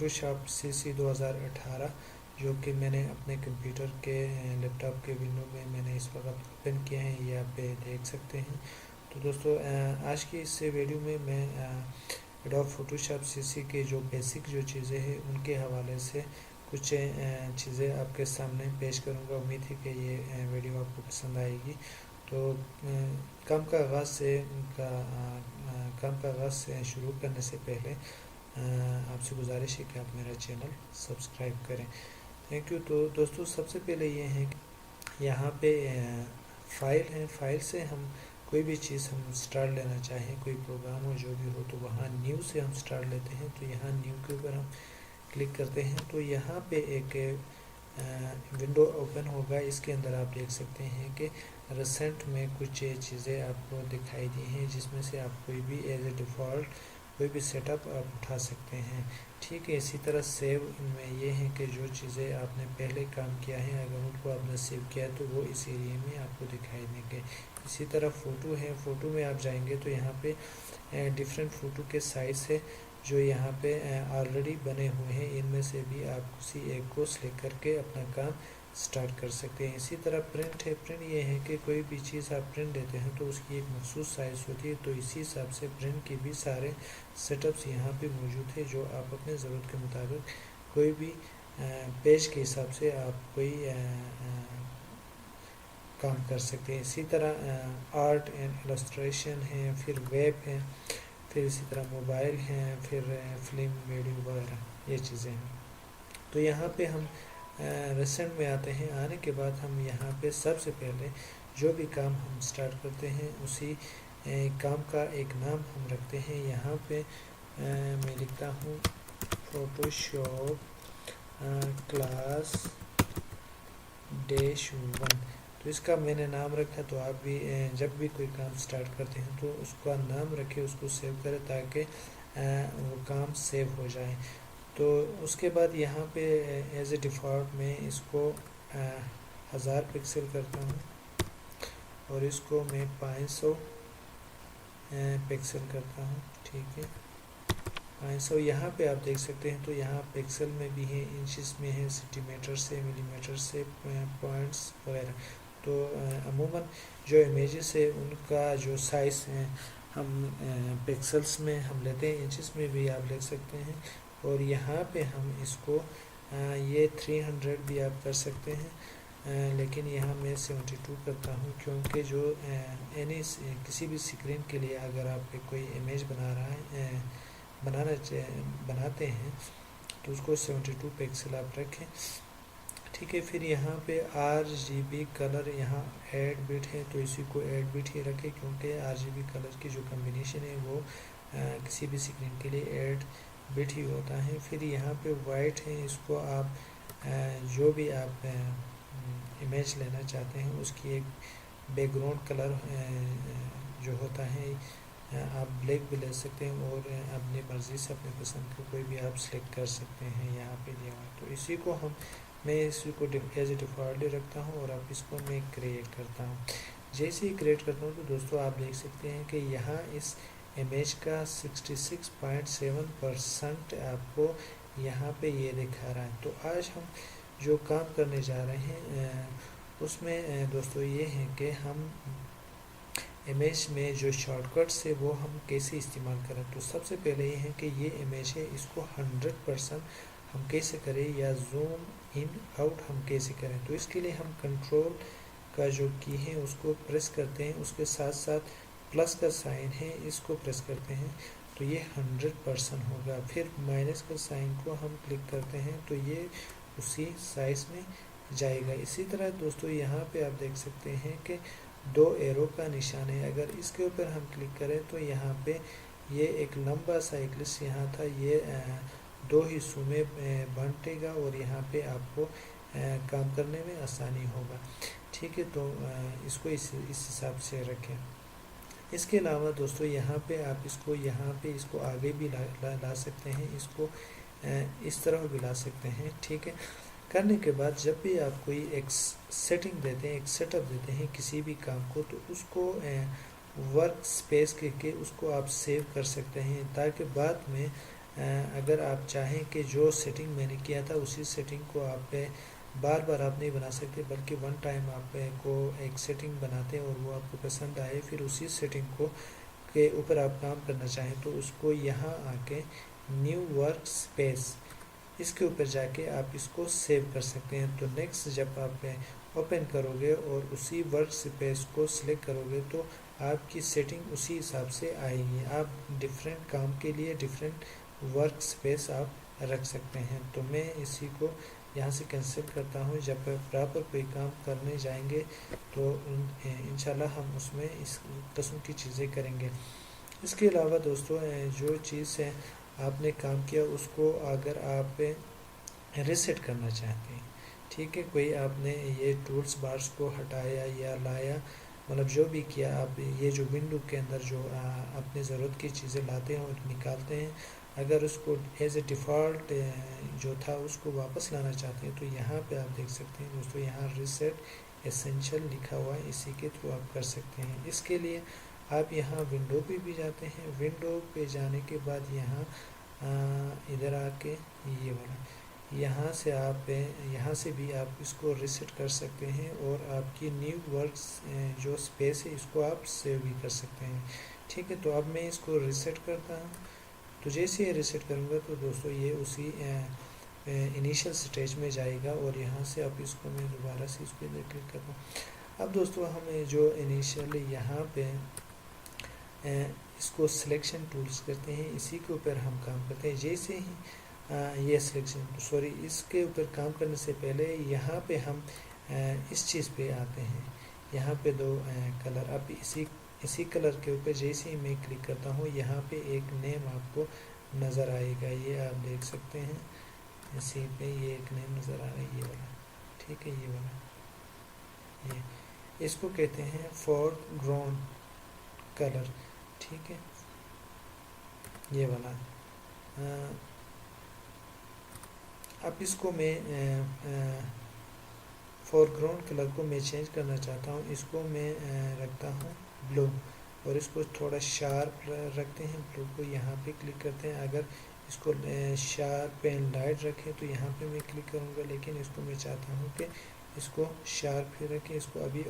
Photoshop CC 2018 جو کہ میں نے اپنے کمپیوٹر کے لیپ ٹاپ کے ونڈو میں نے اس وقت اوپن کیا ہے، یہ آپ پہ دیکھ سکتے ہیں۔ تو دوستو آج کی اس ویڈیو میں ایڈوب فوٹوشاپ CC کے جو بیسک جو چیزیں ہیں ان کے حوالے سے کچھ چیزیں آپ کے سامنے پیش کروں گا۔ امید ہے کہ یہ ویڈیو آپ کو پسند آئے گی۔ تو کام کا آغاز سے شروع کرنے سے پہلے آپ سے گزارش ہے کہ آپ میرا چینل سبسکرائب کریں۔ Thank you. تو دوستو سب سے پہلے یہ ہے کہ یہاں پہ فائل ہے، فائل سے ہم کوئی بھی چیز ہم سٹارٹ لینا چاہیں، کوئی پروگرام ہو جو بھی ہو، تو وہاں نیو سے ہم سٹارٹ لیتے ہیں۔ تو یہاں نیو کے اوپر ہم کلک کرتے ہیں تو یہاں پہ ایک ونڈو اوپن ہوگا۔ اس کے اندر آپ دیکھ سکتے ہیں کہ ریسنٹ میں کچھ چیزیں آپ کو دکھائی دی ہیں، جس میں سے آپ کوئی بھی ایز اے ڈیفالٹ کوئی بھی سیٹ اپ آپ اٹھا سکتے ہیں، ٹھیک ہے۔ اسی طرح سیو ان میں یہ ہے کہ جو چیزیں آپ نے پہلے کام کیا ہے اگر ان کو آپ نے سیو کیا تو وہ اس ایریے میں آپ کو دکھائی دیں گے۔ اسی طرح فوٹو ہے، فوٹو میں آپ جائیں گے تو یہاں پہ ڈیفرنٹ فوٹو کے سائز ہے جو یہاں پہ آلریڈی بنے ہوئے ہیں، ان میں سے بھی آپ کسی ایک کو سلیکٹ کر کے اپنا کام سٹارٹ کر سکتے ہیں۔ اسی طرح پرنٹ ہے، پرنٹ یہ ہے کہ کوئی بھی چیز آپ پرنٹ دیتے ہیں تو اس کی ایک مخصوص سائز ہوتی ہے، تو اسی حساب سے پرنٹ کی بھی سارے سیٹ اپس یہاں پہ موجود ہے جو آپ اپنے ضرورت کے مطابق کوئی بھی پیج کے حساب سے آپ کوئی کام کر سکتے ہیں۔ اسی طرح آرٹ اینڈ السٹریشن ہے، پھر ویب ہے، پھر اسی طرح موبائل ہیں، پھر فلم ویڈیو وغیرہ یہ چیزیں ہیں۔ تو یہاں پہ ہم ریسنٹ میں آتے ہیں، آنے کے بعد ہم یہاں پہ سب سے پہلے جو بھی کام ہم سٹارٹ کرتے ہیں اسی کام کا ایک نام ہم رکھتے ہیں۔ یہاں پہ میں لکھتا ہوں فوٹوشاپ کلاس -1، تو اس کا میں نے نام رکھا۔ تو آپ بھی جب بھی کوئی کام سٹارٹ کرتے ہیں تو اس کا نام رکھے، اس کو سیو کرے تاکہ وہ کام سیو ہو جائے۔ تو اس کے بعد یہاں پہ ایز اے ڈیفالٹ میں اس کو 1000 پکسل کرتا ہوں اور اس کو میں 500 پکسل کرتا ہوں، ٹھیک ہے 500۔ یہاں پہ آپ دیکھ سکتے ہیں تو یہاں پکسل میں بھی ہے، انچز میں ہے، سینٹی میٹر سے، ملی میٹر سے، پوائنٹس وغیرہ۔ تو عموماً جو امیجز ہے ان کا جو سائز ہے ہم پکسلز میں ہم لیتے ہیں، انچز میں بھی آپ لے سکتے ہیں۔ اور یہاں پہ ہم اس کو یہ 300 بھی آپ کر سکتے ہیں، لیکن یہاں میں 72 کرتا ہوں، کیونکہ جو کسی بھی اسکرین کے لیے اگر آپ کوئی امیج بناتے ہیں تو اس کو 72 پکسل آپ رکھیں، ٹھیک ہے۔ پھر یہاں پہ RGB کلر یہاں 8 بٹ ہے تو اسی کو 8 بٹ ہی رکھے، کیونکہ RGB کلر کی جو کمبینیشن ہے وہ کسی بھی اسکرین کے لیے 8 بٹ ہی ہوتا ہے۔ پھر یہاں پہ وائٹ ہے، اس کو آپ جو بھی آپ امیج لینا چاہتے ہیں اس کی ایک بیک گراؤنڈ کلر جو ہوتا ہے آپ بلیک بھی لے سکتے ہیں، اور اپنی مرضی سے اپنے پسند کو کوئی بھی آپ سلیکٹ کر سکتے ہیں یہاں پہ دیا ہوا۔ تو اسی کو میں اسی کو ایز اے ڈیفالٹ رکھتا ہوں اور اب اس کو میں کریٹ کرتا ہوں۔ جیسے ہی کریٹ کرتا ہوں تو دوستو آپ دیکھ سکتے ہیں کہ یہاں اس امیج کا 66.7% آپ کو یہاں پہ یہ دکھا رہا ہے۔ تو آج ہم جو کام کرنے جا رہے ہیں اس میں دوستو یہ ہے کہ ہم امیج میں جو شارٹ کٹس ہے وہ ہم کیسے استعمال کریں۔ تو سب سے پہلے یہ ہے کہ یہ امیج ہے، اس کو 100% ہم کیسے کریں، یا زوم ان آؤٹ ہم کیسے کریں۔ تو اس کے لیے ہم کنٹرول کا جو کی ہے اس کو پریس کرتے ہیں، اس کے ساتھ ساتھ پلس کا سائن ہے اس کو پریس کرتے ہیں تو یہ 100% ہوگا۔ پھر مائنس کا سائن کو ہم کلک کرتے ہیں تو یہ اسی سائز میں جائے گا۔ اسی طرح دوستو یہاں پہ آپ دیکھ سکتے ہیں کہ 2 ایرو کا نشان ہے، اگر اس کے اوپر ہم کلک کریں تو یہاں پہ یہ ایک لمبا سا ایک لسٹ یہاں تھا، یہ 2 حصوں میں بانٹے گا اور یہاں پہ آپ کو کام کرنے میں آسانی ہوگا، ٹھیک ہے۔ تو اس کو اس حساب سے رکھیں۔ اس کے علاوہ دوستو یہاں پہ آپ یہاں پہ اس کو آگے بھی لا سکتے ہیں، اس کو اس طرح بھی لا سکتے ہیں، ٹھیک ہے۔ کرنے کے بعد جب بھی آپ کوئی ایک سیٹنگ دیتے ہیں، ایک سیٹ اپ دیتے ہیں کسی بھی کام کو، تو اس کو ورک سپیس کے اس کو آپ سیو کر سکتے ہیں، تاکہ بعد میں اگر آپ چاہیں کہ جو سیٹنگ میں نے کیا تھا اسی سیٹنگ کو آپ بار بار آپ نہیں بنا سکتے، بلکہ ون ٹائم آپ کو ایک سیٹنگ بناتے ہیں اور وہ آپ کو پسند آئے، پھر اسی سیٹنگ کو کے اوپر آپ کام کرنا چاہیں تو اس کو یہاں آ کے نیو ورک سپیس اس کے اوپر جا کے آپ اس کو سیو کر سکتے ہیں۔ تو نیکسٹ جب آپ اوپن کرو گے اور اسی ورک سپیس کو سلیکٹ کرو گے تو آپ کی سیٹنگ اسی حساب سے آئے گی۔ آپ ڈفرینٹ کام کے لیے ڈفرینٹ ورک سپیس آپ رکھ سکتے ہیں۔ تو میں اسی کو یہاں سے کینسل کرتا ہوں۔ جب پراپر کوئی کام کرنے جائیں گے تو انشاءاللہ ہم اس میں اس قسم کی چیزیں کریں گے۔ اس کے علاوہ دوستو جو چیز ہے آپ نے کام کیا اس کو اگر آپ ریسیٹ کرنا چاہتے ہیں، ٹھیک ہے، کوئی آپ نے یہ ٹولز بارز کو ہٹایا یا لایا، مطلب جو بھی کیا آپ یہ جو ونڈو کے اندر جو اپنے ضرورت کی چیزیں لاتے ہیں اور نکالتے ہیں، اگر اس کو ایز اے ڈیفالٹ جو تھا اس کو واپس لانا چاہتے ہیں تو یہاں پہ آپ دیکھ سکتے ہیں دوستو یہاں ریسیٹ ایسینشل لکھا ہوا ہے، اسی کے تھرو آپ کر سکتے ہیں۔ اس کے لیے آپ یہاں ونڈو پہ بھی جاتے ہیں، ونڈو پہ جانے کے بعد یہاں ادھر آ کے یہ والا یہاں سے بھی آپ اس کو ریسیٹ کر سکتے ہیں اور آپ کی نیو ورکس جو سپیس ہے اس کو آپ سیو بھی کر سکتے ہیں، ٹھیک ہے۔ تو اب میں اس کو ریسیٹ کرتا ہوں، تو جیسے یہ ریسیٹ کروں گا تو دوستو یہ اسی انیشل سٹیج میں جائے گا اور یہاں سے اب اس کو میں دوبارہ سے اس پہ کلک کرتا ہوں۔ اب دوستو ہمیں جو انیشل یہاں پہ اس کو سلیکشن ٹولز کرتے ہیں، اسی کے اوپر ہم کام کرتے ہیں۔ جیسے ہی یہ سلیکشن اس کے اوپر کام کرنے سے پہلے یہاں پہ ہم اس چیز پہ آتے ہیں، یہاں پہ دو کلر، اب اسی کلر کے اوپر جیسے ہی میں کلک کرتا ہوں یہاں پہ ایک نیم آپ کو نظر آئے گا، یہ آپ دیکھ سکتے ہیں، اسی پہ یہ ایک نیم نظر آ رہا ہے، یہ والا، ٹھیک ہے، یہ والا، یہ اس کو کہتے ہیں فور گراؤنڈ کلر، ٹھیک ہے، یہ والا۔ اب اس کو میں فور گراؤنڈ کلر کو میں چینج کرنا چاہتا ہوں، اس کو میں رکھتا ہوں بلو، اور اس کو تھوڑا شارپ رکھتے ہیں، بلو کو یہاں پہ کلک کرتے ہیں۔ اگر اس کو شارپ اینڈ لائٹ رکھیں تو یہاں پہ میں کلک کروں گا، لیکن اس کو میں چاہتا ہوں کہ اس کو شارپ ہی رکھیں، اس کو ابھی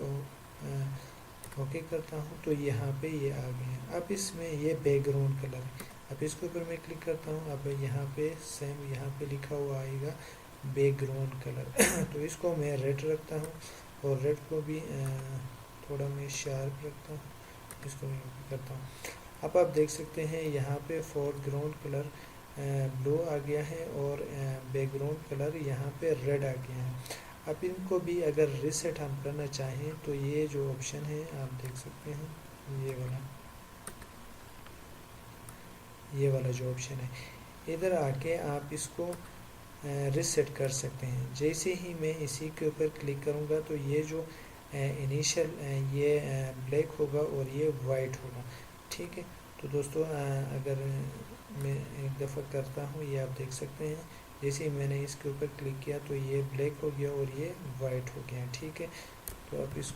اوکے کرتا ہوں تو یہاں پہ یہ آ گیا۔ اب اس میں یہ بیک گراؤنڈ کلر ہے، اب اس کے اوپر میں کلک کرتا ہوں، اب یہاں پہ سیم یہاں پہ لکھا ہوا آئے گا بیک گراؤنڈ کلر تو اس کو میں ریڈ رکھتا ہوں اور ریڈ کو بھی تھوڑا میں شارپ رکھتا ہوں، اس کو میں کرتا ہوں۔ اب آپ دیکھ سکتے ہیں یہاں پہ فور گراؤنڈ کلر بلو آ گیا ہے اور بیک گراؤنڈ کلر یہاں پہ ریڈ آ گیا ہے۔ اب ان کو بھی اگر ریسیٹ ہم کرنا چاہیں تو یہ جو آپشن ہے آپ دیکھ سکتے ہیں، یہ والا جو آپشن ہے، ادھر آ کے آپ اس کو ریسیٹ کر سکتے ہیں۔ جیسے ہی میں اسی کے اوپر کلک کروں گا تو یہ جو انیشل یہ بلیک ہوگا اور یہ وائٹ ہوگا، ٹھیک ہے۔ تو دوستو اگر میں ایک دفعہ کرتا ہوں، یہ آپ دیکھ سکتے ہیں جیسے ہی میں نے اس کے اوپر کلک کیا تو یہ بلیک ہو گیا اور یہ وائٹ ہو گیا، ٹھیک ہے۔ تو اب اس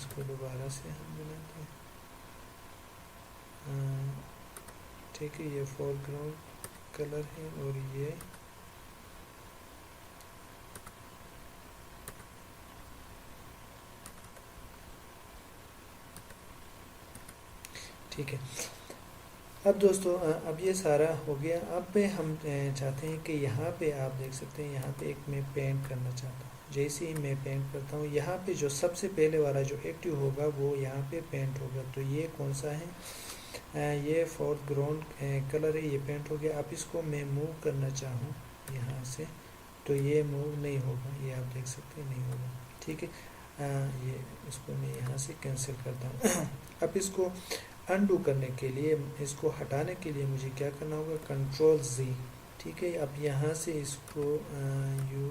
کو دوبارہ سے ہم بناتے ہیں، ٹھیک ہے، یہ فور گراؤنڈ کلر ہے اور یہ ٹھیک ہے۔ اب دوستو اب یہ سارا ہو گیا، اب پہ ہم چاہتے ہیں کہ یہاں پہ آپ دیکھ سکتے ہیں یہاں پہ ایک میں پینٹ کرنا چاہتا ہوں۔ جیسے ہی میں پینٹ کرتا ہوں یہاں پہ جو سب سے پہلے والا جو ایکٹیو ہوگا وہ یہاں پہ پینٹ ہوگا، تو یہ کون سا ہے، یہ فورتھ گراؤنڈ کلر ہے، یہ پینٹ ہو گیا۔ اب اس کو میں موو کرنا چاہوں یہاں سے تو یہ موو نہیں ہوگا، یہ آپ دیکھ سکتے ہیں نہیں ہوگا، ٹھیک ہے۔ یہ اس کو میں یہاں سے کینسل کرتا ہوں۔ اب اس کو انڈو کرنے کے لیے، اس کو ہٹانے کے لیے مجھے کیا کرنا ہوگا، کنٹرول زی، ٹھیک ہے۔ اب یہاں سے اس کو یو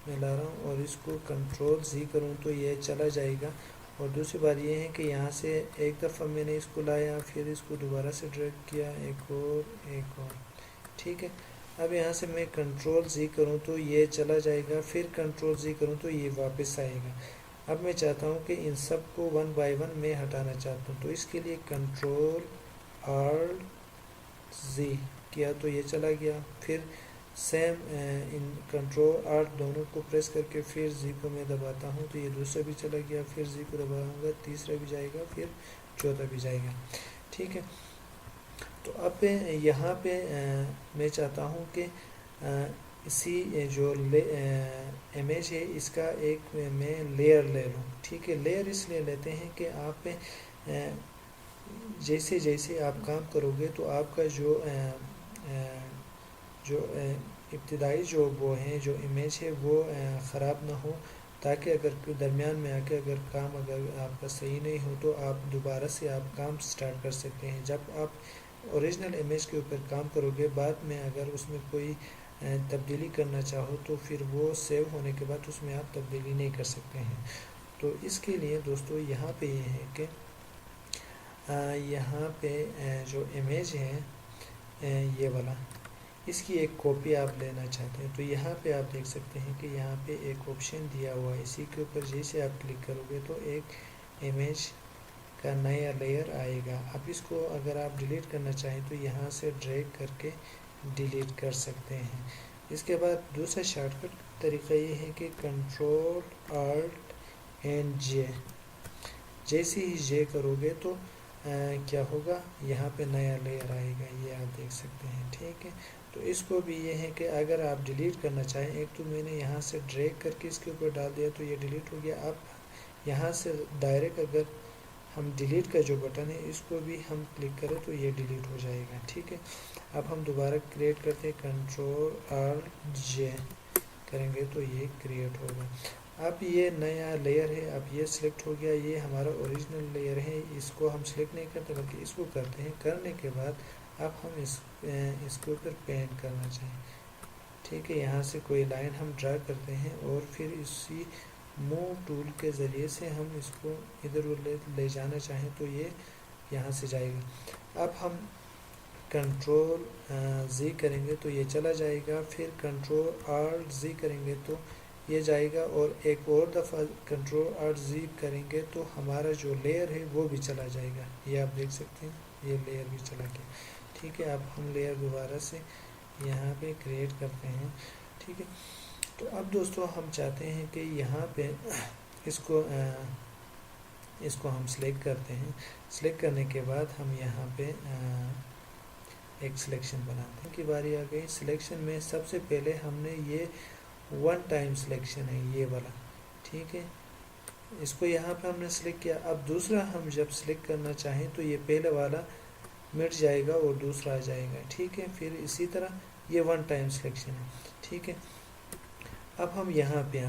میں لا رہا ہوں اور اس کو کنٹرول زی کروں تو یہ چلا جائے گا۔ اور دوسری بات یہ ہے کہ یہاں سے ایک دفعہ میں نے اس کو لایا، پھر اس کو دوبارہ سے ڈریگ کیا، ایک اور، ٹھیک ہے۔ اب یہاں سے میں کنٹرول زی کروں تو یہ چلا جائے گا، پھر کنٹرول زی کروں تو یہ واپس آئے گا۔ اب میں چاہتا ہوں کہ ان سب کو ون بائی ون میں ہٹانا چاہتا ہوں، تو اس کے لیے کنٹرول Alt Z کیا تو یہ چلا گیا. پھر سیم ان کنٹرول آلٹ دونوں کو پریس کر کے پھر زی کو میں دباتا ہوں تو یہ دوسرا بھی چلا گیا. پھر زی کو دباؤں گا تیسرا بھی جائے گا, پھر چوتھا بھی جائے گا. ٹھیک ہے. تو اب یہاں پہ میں چاہتا ہوں کہ اسی جو امیج ہے اس کا ایک میں لیئر لے لوں. ٹھیک ہے. لیئر اس لیے لیتے ہیں کہ آپ جیسے جیسے آپ کام کرو گے تو آپ کا جو ابتدائی جو وہ ہیں جو امیج ہے وہ خراب نہ ہو, تاکہ اگر درمیان میں آ کے اگر کام اگر آپ کا صحیح نہیں ہو تو آپ دوبارہ سے آپ کام سٹارٹ کر سکتے ہیں. جب آپ اوریجنل امیج کے اوپر کام کرو گے بعد میں اگر اس میں کوئی تبدیلی کرنا چاہو تو پھر وہ سیو ہونے کے بعد اس میں آپ تبدیلی نہیں کر سکتے ہیں. تو اس کے لیے دوستو یہاں پہ یہ ہے کہ یہاں پہ جو امیج ہے یہ والا, اس کی ایک کاپی آپ لینا چاہتے ہیں تو یہاں پہ آپ دیکھ سکتے ہیں کہ یہاں پہ ایک آپشن دیا ہوا ہے. اسی کے اوپر جیسے آپ کلک کرو گے تو ایک امیج کا نیا لیئر آئے گا. اب اس کو اگر آپ ڈیلیٹ کرنا چاہیں تو یہاں سے ڈریگ کر کے ڈیلیٹ کر سکتے ہیں. اس کے بعد دوسرا شارٹ کٹ طریقہ یہ ہے کہ کنٹرول آلٹ اینڈ جے, جیسے ہی جے کرو گے تو کیا ہوگا, یہاں پہ نیا لیئر آئے گا, یہ آپ دیکھ سکتے ہیں. ٹھیک ہے. تو اس کو بھی یہ ہے کہ اگر آپ ڈیلیٹ کرنا چاہیں, ایک تو میں نے یہاں سے ڈریگ کر کے اس کے اوپر ڈال دیا تو یہ ڈیلیٹ ہو گیا. اب یہاں سے ڈائریکٹ اگر ہم ڈیلیٹ کا جو بٹن ہے اس کو بھی ہم کلک کریں تو یہ ڈیلیٹ ہو جائے گا. ٹھیک ہے. اب ہم دوبارہ کریٹ کرتے ہیں, کنٹرول آلٹ جے کریں گے تو یہ کریٹ ہوگا. اب یہ نیا لیئر ہے, اب یہ سلیکٹ ہو گیا. یہ ہمارا اوریجنل لیئر ہے, اس کو ہم سلیکٹ نہیں کرتے بلکہ اس کو کرتے ہیں. کرنے کے بعد اب ہم اس کے اوپر پینٹ کرنا چاہیں. ٹھیک ہے. یہاں سے کوئی لائن ہم ڈرا کرتے ہیں اور پھر اسی موو ٹول کے ذریعے سے ہم اس کو ادھر لے جانا چاہیں تو یہ یہاں سے جائے گا. اب ہم کنٹرول زی کریں گے تو یہ چلا جائے گا. پھر کنٹرول آلٹ زی کریں گے تو یہ جائے گا, اور ایک اور دفعہ کنٹرول آلٹ زی کریں گے تو ہمارا جو لیئر ہے وہ بھی چلا جائے گا. یہ آپ دیکھ سکتے ہیں, یہ لیئر بھی چلا گیا. ٹھیک ہے. اب ہم لیئر دوبارہ سے یہاں پہ کریٹ کرتے ہیں. ٹھیک ہے. تو اب دوستو ہم چاہتے ہیں کہ یہاں پہ اس کو ہم سلیکٹ کرتے ہیں. سلیکٹ کرنے کے بعد ہم یہاں پہ ایک سلیکشن بناتے ہیں. کی باری آ گئی. سلیکشن میں سب سے پہلے ہم نے یہ ون ٹائم سلیکشن ہے یہ والا. ٹھیک ہے. اس کو یہاں پہ ہم نے سلیکٹ کیا. اب دوسرا ہم جب سلیکٹ کرنا چاہیں تو یہ پہلے والا مٹ جائے گا اور دوسرا آ جائے گا. ٹھیک ہے. پھر اسی طرح یہ ون ٹائم سلیکشن ہے. ٹھیک ہے. اب ہم یہاں پہ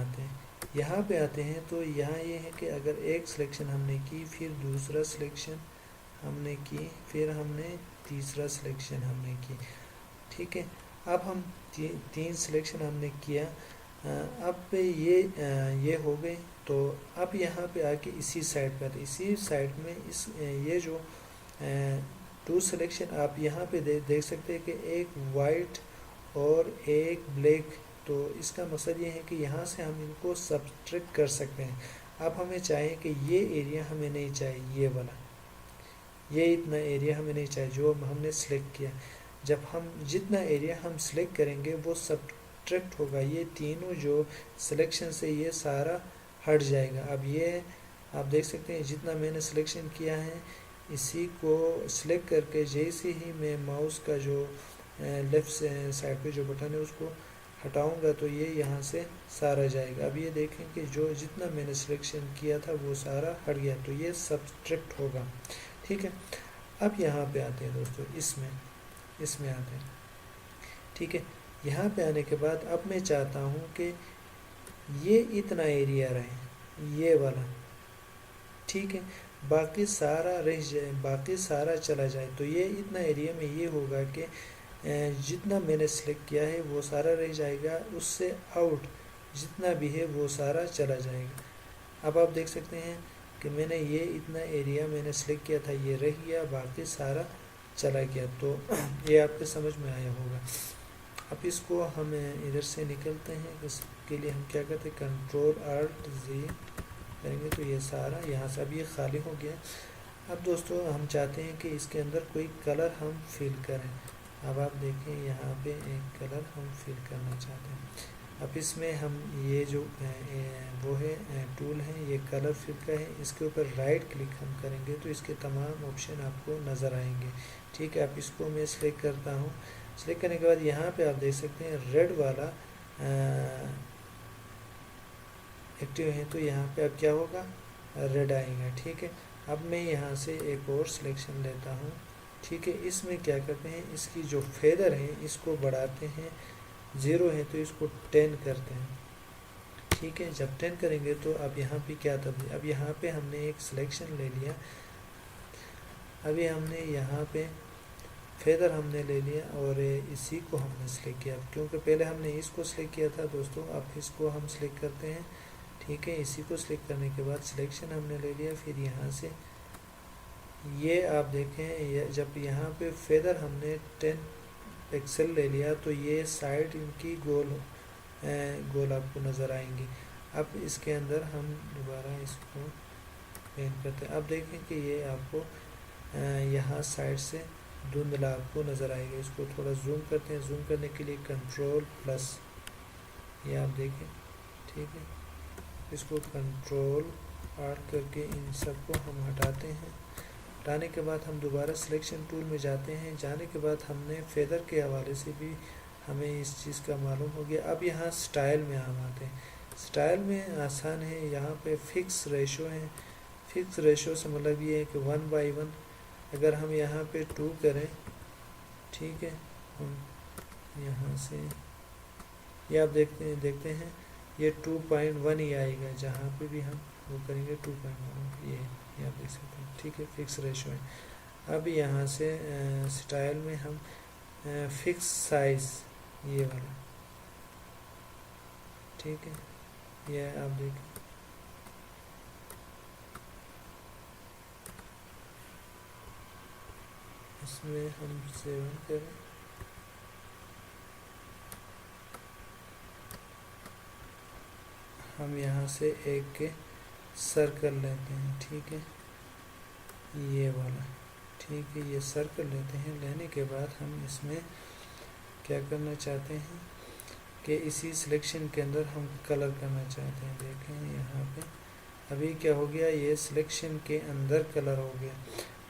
آتے ہیں تو یہاں یہ ہے کہ اگر ایک سلیکشن ہم نے کی, پھر دوسرا سلیکشن ہم نے کی, پھر ہم نے تیسرا سلیکشن ہم نے کی. ٹھیک ہے. اب ہم تین سلیکشن ہم نے کیا. اب یہ ہو گئے. تو اب یہاں پہ آ کے اسی سائڈ پہ اسی سائڈ میں یہ جو ٹو سلیکشن آپ یہاں پہ دیکھ سکتے ہیں کہ ایک وائٹ اور ایک بلیک. تو اس کا مقصد یہ ہے کہ یہاں سے ہم ان کو سبٹریکٹ کر سکتے ہیں. اب ہمیں چاہیے کہ یہ ایریا ہمیں نہیں چاہیے, یہ والا یہ اتنا ایریا ہمیں نہیں چاہیے جو ہم نے سلیکٹ کیا. جب ہم جتنا ایریا ہم سلیکٹ کریں گے وہ سبٹریکٹ ہوگا. یہ تینوں جو سلیکشن سے یہ سارا ہٹ جائے گا. اب یہ آپ دیکھ سکتے ہیں جتنا میں نے سلیکشن کیا ہے, اسی کو سلیکٹ کر کے جیسے ہی میں ماؤس کا جو لیفٹ سائڈ پہ جو بٹن ہے اس کو ہٹاؤں گا تو یہ یہاں سے سارا جائے گا. اب یہ دیکھیں کہ جو جتنا میں نے سلیکشن کیا تھا وہ سارا ہٹ گیا تو یہ سبٹریکٹ ہوگا. ٹھیک ہے. اب یہاں پہ آتے ہیں دوستو, اس میں آتے ہیں. ٹھیک ہے. یہاں پہ آنے کے بعد اب میں چاہتا ہوں کہ یہ اتنا ایریا رہے, یہ والا. ٹھیک ہے. باقی سارا رہ جائے, باقی سارا چلا جائے. تو یہ اتنا ایریا میں یہ ہوگا کہ جتنا میں نے سلیکٹ کیا ہے وہ سارا رہ جائے گا, اس سے آؤٹ جتنا بھی ہے وہ سارا چلا جائے گا. اب آپ دیکھ سکتے ہیں کہ میں نے یہ اتنا ایریا میں نے سلیکٹ کیا تھا یہ رہ گیا, باقی سارا چلا گیا. تو یہ آپ کے سمجھ میں آیا ہوگا. اب اس کو ہم ادھر سے نکلتے ہیں. اس کے لیے ہم کیا کرتے ہیں, کنٹرول آلٹ زی کریں گے تو یہ سارا یہاں سے اب یہ خالی ہو گیا. اب دوستو ہم چاہتے ہیں کہ اس کے اندر کوئی کلر ہم فل کریں. اب آپ دیکھیں یہاں پہ ایک کلر ہم فل کرنا چاہتے ہیں. اب اس میں ہم یہ جو وہ ہے ٹول ہے یہ کلر فل کا ہے. اس کے اوپر رائٹ کلک ہم کریں گے تو اس کے تمام آپشن آپ کو نظر آئیں گے. ٹھیک ہے, اب اس کو میں سلیکٹ کرتا ہوں. سلیکٹ کرنے کے بعد یہاں پہ آپ دیکھ سکتے ہیں ریڈ والا ایکٹیو ہے, تو یہاں پہ اب کیا ہوگا, ریڈ آئے گا. ٹھیک ہے, اب میں یہاں سے ایک اور سلیکشن لیتا ہوں. ٹھیک ہے, اس میں کیا کرتے ہیں, اس کی جو فیدر ہے اس کو بڑھاتے ہیں. 0 ہے تو اس کو 10 کرتے ہیں. ٹھیک ہے, جب 10 کریں گے تو اب یہاں پہ کیا تبدیل, اب یہاں پہ ہم نے ایک سلیکشن لے لیا. ابھی ہم نے یہاں پہ فیدر ہم نے لے لیا اور اسی کو ہم نے سلیکٹ کیا, کیونکہ پہلے ہم نے اس کو سلیکٹ کیا تھا دوستو. اب اس کو ہم سلیکٹ کرتے ہیں. ٹھیک ہے, اسی کو سلیکٹ کرنے کے بعد سلیکشن ہم نے لے لیا. پھر یہاں سے یہ آپ دیکھیں جب یہاں پہ فیدر ہم نے 10 پکسل لے لیا تو یہ سائڈ ان کی گول آپ کو نظر آئیں گی. اب اس کے اندر ہم دوبارہ اس کو پین کرتے ہیں. اب دیکھیں کہ یہ آپ کو یہاں سائڈ سے دھندلا آپ کو نظر آئے گا. اس کو تھوڑا زوم کرتے ہیں. زوم کرنے کے لیے کنٹرول+, یہ آپ دیکھیں. ٹھیک ہے, اس کو کنٹرول+R کر کے ان سب کو ہم ہٹاتے ہیں. ہٹانے کے بعد ہم دوبارہ سلیکشن ٹول میں جاتے ہیں. جانے کے بعد ہم نے فیدر کے حوالے سے بھی ہمیں اس چیز کا معلوم ہو گیا. اب یہاں سٹائل میں ہم آتے ہیں. سٹائل میں آسان ہے, یہاں پہ فکس ریشو ہے. فکس ریشو سے مطلب یہ ہے کہ 1/1. اگر ہم یہاں پہ 2 کریں, ٹھیک ہے, ہم یہاں سے یہ آپ دیکھتے ہیں یہ 2.1 ہی آئے گا. جہاں پہ بھی ہم وہ کریں گے 2.1 یہ آپ دیکھ سکتے ہیں. ٹھیک ہے, فکس ریشو ہے. اب یہاں سے سٹائل میں ہم فکس سائز یہ والا, ٹھیک ہے, یہ آپ دیکھیں. اس میں ہم 7 کریں. ہم یہاں سے ایک سرکل لیتے ہیں. ٹھیک ہے, یہ والا. ٹھیک ہے, یہ سرکل لیتے ہیں. لینے کے بعد ہم اس میں کیا کرنا چاہتے ہیں کہ اسی سلیکشن کے اندر ہم کلر کرنا چاہتے ہیں. دیکھیں یہاں پہ ابھی کیا ہو گیا, یہ سلیکشن کے اندر کلر ہو گیا.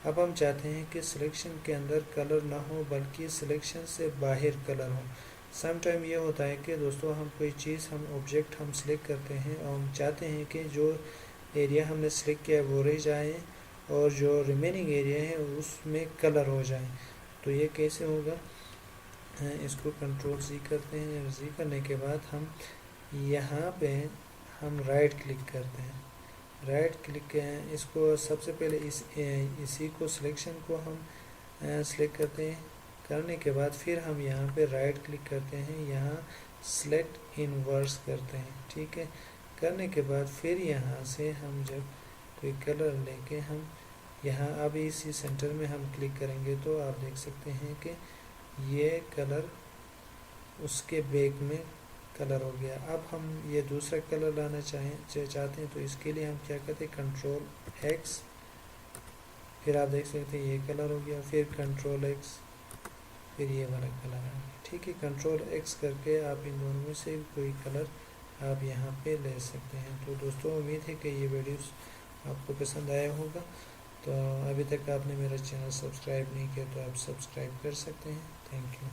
اب ہم چاہتے ہیں کہ سلیکشن کے اندر کلر نہ ہو بلکہ سلیکشن سے باہر کلر ہو. سم ٹائم یہ ہوتا ہے کہ دوستو ہم کوئی چیز آبجیکٹ ہم سلیکٹ کرتے ہیں اور ہم چاہتے ہیں کہ جو ایریا ہم نے سلیکٹ کیا وہ رہ جائے اور جو ریمیننگ ایریا ہے اس میں کلر ہو جائیں. تو یہ کیسے ہوگا, اس کو کنٹرول+Z کرتے ہیں. Z کرنے کے بعد ہم یہاں پہ ہم رائٹ کلک کرتے ہیں. رائٹ کلک اس کو سب سے پہلے اسی کو سلیکشن کو ہم سلیکٹ کرتے ہیں. کرنے کے بعد پھر ہم یہاں پہ رائٹ کلک کرتے ہیں. یہاں سلیکٹ انورس کرتے ہیں. ٹھیک ہے, کرنے کے بعد پھر یہاں سے ہم جب کوئی کلر لے کے ہم یہاں اب اسی سینٹر میں ہم کلک کریں گے تو آپ دیکھ سکتے ہیں کہ یہ کلر اس کے بیک میں کلر ہو گیا. اب ہم یہ دوسرا کلر لانا چاہتے ہیں تو اس کے لیے ہم کیا کرتے ہیں, کنٹرول+X. پھر آپ دیکھ سکتے ہیں یہ کلر ہو گیا. پھر کنٹرول+X, پھر یہ والا کلر آ گیا. ٹھیک ہے, کنٹرول+X کر کے آپ ان دونوں میں سے کوئی کلر آپ یہاں پہ لے سکتے ہیں. تو دوستوں امید ہے کہ یہ ویڈیوز آپ کو پسند آیا ہوگا. تو ابھی تک آپ نے میرا چینل سبسکرائب نہیں کیا تو آپ سبسکرائب کر سکتے ہیں. Thank you.